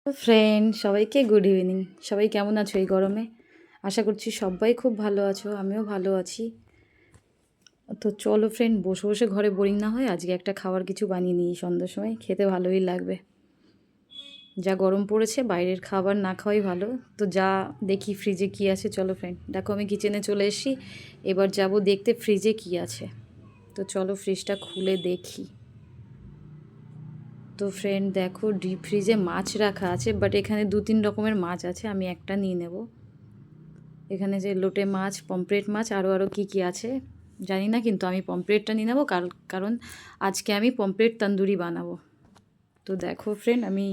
তো ফ্রেন্ড সবাইকে good evening. সবাই কেমন আছো এই গরমে? আশা করছি সবাই খুব ভালো আছো, আমিও ভালো আছি। তো চলো ফ্রেন্ড, বসে বসে ঘরে বোরিং না হয় আজকে একটা খাবার কিছু বানিয়ে নিই, সন্ধ্যার সময় খেতে ভালোই লাগবে। যা গরম পড়েছে বাইরের খাবার না খাওয়াই ভালো। তো যা দেখি ফ্রিজে কি আছে, চলো ফ্রেন্ড। দেখো আমি কিচেনে চলে এসেছি, এবার যাব দেখতে ফ্রিজে কি আছে। তো চলো ফ্রিজটা খুলে দেখি। তো ফ্রেন্ড দেখো, ডিপ ফ্রিজে মাছ রাখা আছে, বাট এখানে 2-3 রকমের মাছ আছে, আমি একটা নিয়ে নেব। এখানে যে লোটে মাছ, পমফ্রেট মাছ, আরও কী আছে জানি না, কিন্তু আমি পমফ্রেটটা নিয়ে নেবো কারণ আজকে আমি পমফ্রেট তন্দুরি বানাবো। তো দেখো ফ্রেন্ড, আমি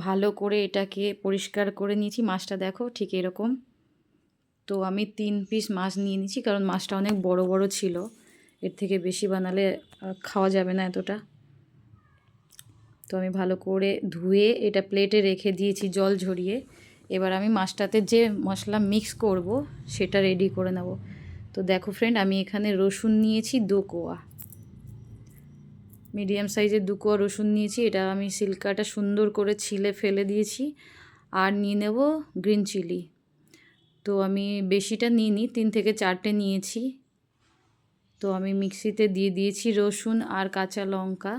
ভালো করে এটাকে পরিষ্কার করে নিয়েছি। মাছটা দেখো ঠিক এরকম। তো আমি 3 পিস মাছ নিয়ে নিয়েছি, কারণ মাছটা অনেক বড় বড় ছিল, এর থেকে বেশি বানালে খাওয়া যাবে না এতটা। তো আমি ভালো করে ধুয়ে এটা প্লেটে রেখে দিয়েছি জল ঝরিয়ে। এবার আমি মাছটাতে যে মশলা মিক্স করব সেটা রেডি করে নেব। তো দেখো ফ্রেন্ড, আমি এখানে রসুন নিয়েছি 2 কোয়া, মিডিয়াম সাইজের 2 কোয়া রসুন নিয়েছি। এটা আমি সিল্কাটা সুন্দর করে ছিলে ফেলে দিয়েছি। আর নিয়ে নেব গ্রিন চিলি। তো আমি বেশিটা নিইনি, 3 থেকে 4টে নিয়েছি। তো আমি মিক্সিতে দিয়ে দিয়েছি রসুন আর কাঁচা লঙ্কা।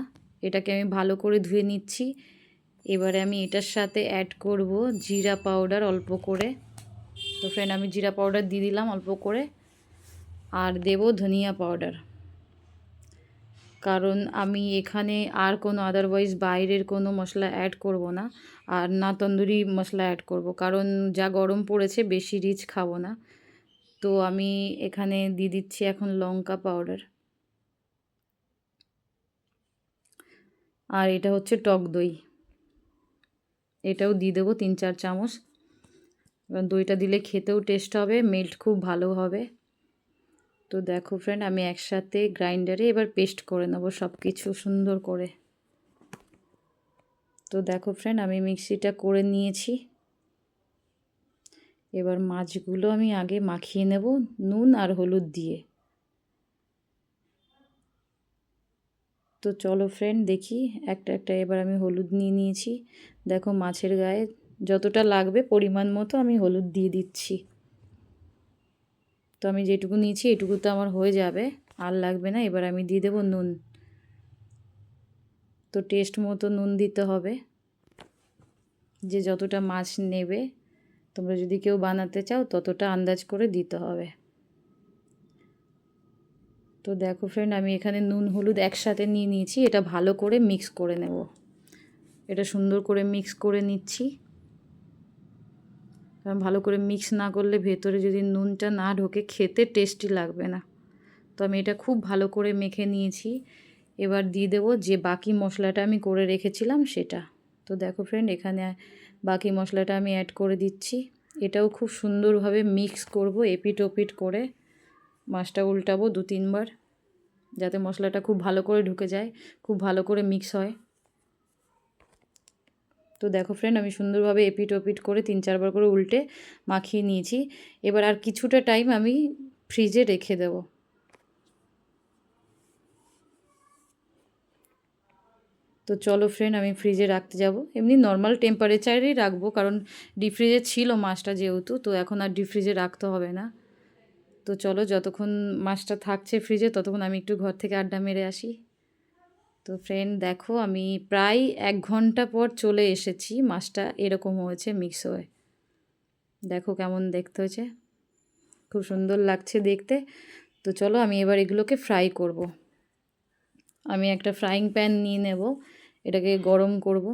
এটাকে আমি ভালো করে ধুয়ে নিচ্ছি। এবারে আমি এটার সাথে অ্যাড করব জিরা পাউডার অল্প করে। তো ফ্রেন্ড, আমি জিরা পাউডার দিয়ে দিলাম অল্প করে। আর দেব ধনিয়া পাউডার, কারণ আমি এখানে আর কোনো আদারওয়াইজ বাইরের কোনো মশলা অ্যাড করব না, আর না তন্দুরি মশলা অ্যাড করব, কারণ যা গরম পড়েছে বেশি রিচ খাবো না। তো আমি এখানে দিয়ে দিচ্ছি এখন লঙ্কা পাউডার। আর এটা হচ্ছে টক দই, এটাও দিয়ে দেবো 3-4 চামচ। এবার দইটা দিলে খেতেও টেস্ট হবে, মেল্ট খুব ভালো হবে। তো দেখো ফ্রেন্ড, আমি একসাথে গ্রাইন্ডারে এবার পেস্ট করে নেব সব কিছু সুন্দর করে। তো দেখো ফ্রেন্ড, আমি মিক্সিটা করে নিয়েছি। এবার মাছগুলো আমি আগে মাখিয়ে নেব নুন আর হলুদ দিয়ে। তো চলো ফ্রেন্ড দেখি একটা একটা। এবার আমি হলুদ নিয়ে নিয়েছি। দেখো মাছের গায়ে যতটা লাগবে পরিমাণ মতো আমি হলুদ দিয়ে দিচ্ছি। তো আমি যেটুকু নিয়েছি এটুকু তো আমার হয়ে যাবে, আর লাগবে না। এবার আমি দিয়ে দেবো নুন। তো টেস্ট মতো নুন দিতে হবে, যে যতটা মাছ নেবে তোমরা যদি কেউ বানাতে চাও ততটা আন্দাজ করে দিতে হবে। তো দেখো ফ্রেন্ড, আমি এখানে নুন হলুদ একসাথে নিয়ে নিয়েছি। এটা ভালো করে মিক্স করে নেব। এটা সুন্দর করে মিক্স করে নিচ্ছি, কারণ ভালো করে মিক্স না করলে ভেতরে যদি নুনটা না ঢোকে খেতে টেস্টি লাগবে না। তো আমি এটা খুব ভালো করে মেখে নিয়েছি। এবার দিয়ে দেবো যে বাকি মশলাটা আমি করে রেখেছিলাম সেটা। তো দেখো ফ্রেন্ড, এখানে বাকি মশলাটা আমি অ্যাড করে দিচ্ছি। এটাও খুব সুন্দরভাবে মিক্স করব, এপিট ওপিট করে মাছটা উল্টাবো 2-3 বার, যাতে মশলাটা খুব ভালো করে ঢুকে যায়, খুব ভালো করে মিক্স হয়। তো দেখো ফ্রেন্ড, আমি সুন্দরভাবে এপিট ওপিট করে 3-4 বার করে উল্টে মাখিয়ে নিয়েছি। এবার আর কিছুটা টাইম আমি ফ্রিজে রেখে দেব। তো চলো ফ্রেন্ড, আমি ফ্রিজে রাখতে যাব। এমনি নর্মাল টেম্পারেচারেই রাখবো, কারণ ডিপ ফ্রিজে ছিল মাছটা যেহেতু, তো এখন আর ডিপ ফ্রিজে রাখতে হবে না। তো চলো, যতক্ষণ মাছটা থাকছে ফ্রিজে ততক্ষণ আমি একটু ঘর থেকে আড্ডা মেরে আসি। তো ফ্রেন্ড দেখো, আমি প্রায় 1 ঘন্টা পর চলে এসেছি। মাছটা এরকম হয়েছে মিক্স হয়ে, দেখো কেমন দেখতে হয়েছে, খুব সুন্দর লাগছে দেখতে। তো চলো আমি এবার এগুলোকে ফ্রাই করব। আমি একটা ফ্রাইং প্যান নিয়ে নেব, এটাকে গরম করব।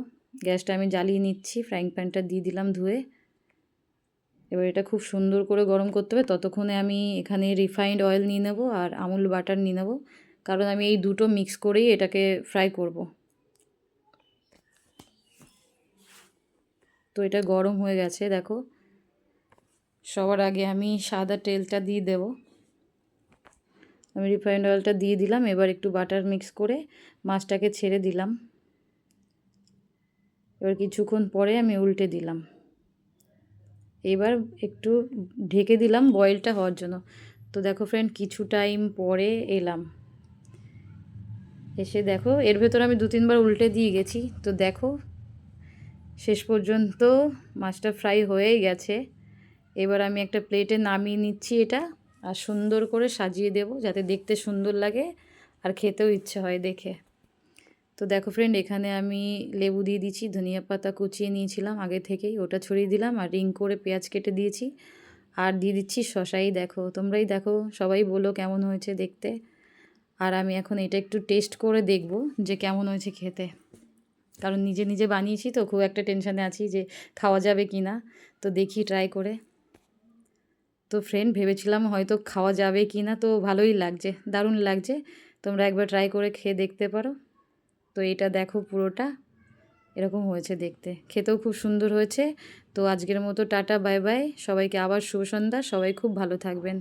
গ্যাসটা আমি জ্বালিয়ে নিচ্ছি, ফ্রাইং প্যানটা দিয়ে দিলাম ধুয়ে। এবার এটা খুব সুন্দর করে গরম করতে হবে। ততক্ষণে আমি এখানে রিফাইন্ড অয়েল নিয়ে নেব আর আমুল বাটার নিয়ে নেব, কারণ আমি এই দুটো মিক্স করেই এটাকে ফ্রাই করব। তো এটা গরম হয়ে গেছে দেখো। সবার আগে আমি সাদা তেলটা দিয়ে দেব। আমি রিফাইন্ড অয়েলটা দিয়ে দিলাম। এবার একটু বাটার মিক্স করে মাছটাকে ছেড়ে দিলাম। এবার কিছুক্ষণ পরে আমি উল্টে দিলাম। এবার একটু ঢেকে দিলাম বয়েলটা হওয়ার জন্য। তো দেখো ফ্রেন্ড, কিছু টাইম পরে এলাম, এসে দেখো এর ভেতর আমি 2-3 বার উল্টে দিয়ে গেছি। তো দেখো শেষ পর্যন্ত মাছটা ফ্রাই হয়েই গেছে। এবার আমি একটা প্লেটে নামিয়ে নিচ্ছি এটা, আর সুন্দর করে সাজিয়ে দেব যাতে দেখতে সুন্দর লাগে আর খেতেও ইচ্ছে হয় দেখে। তো দেখো ফ্রেন্ড, এখানে আমি লেবু দিয়ে দিচ্ছি, ধনিয়া পাতা কুচিয়ে নিয়েছিলাম আগে থেকেই, ওটা ছড়িয়ে দিলাম, আর রিং করে পেঁয়াজ কেটে দিয়েছি, আর দিয়ে দিচ্ছি শশাই। দেখো, তোমরাই দেখো, সবাই বলো কেমন হয়েছে দেখতে। আর আমি এখন এটা একটু টেস্ট করে দেখব যে কেমন হয়েছে খেতে, কারণ নিজে নিজে বানিয়েছি তো খুব একটা টেনশানে আছি যে খাওয়া যাবে কি না। তো দেখি ট্রাই করে। তো ফ্রেন্ড, ভেবেছিলাম হয়তো খাওয়া যাবে কি না, তো ভালোই লাগছে, দারুণ লাগছে। তোমরা একবার ট্রাই করে খেয়ে দেখতে পারো। তো এটা দেখো, পুরোটা এরকম হয়েছে দেখতে, খেতেও খুব সুন্দর হয়েছে। তো আজকের মতো টাটা, বাই বাই, সবাইকে আবার শুভ সন্ধ্যা, সবাই খুব ভালো থাকবেন।